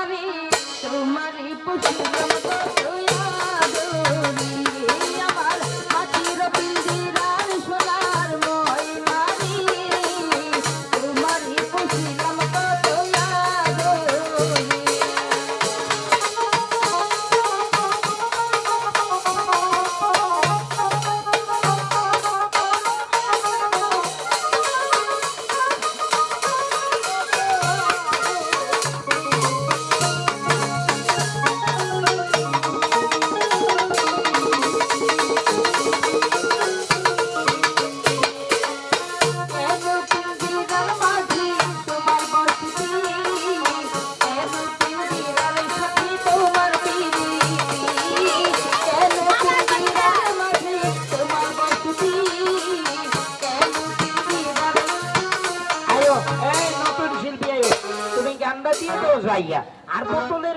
মারি তোমারই পুষিলাম কত আদরি আমার মাটির পিঞ্জিরার সোনার মই মারি তোমারই পুষিলাম কত আদরি এই নতুন শিল্পী আয়ো তুমি গানটা দিয়ে দাও যাইয়া আর বোতলের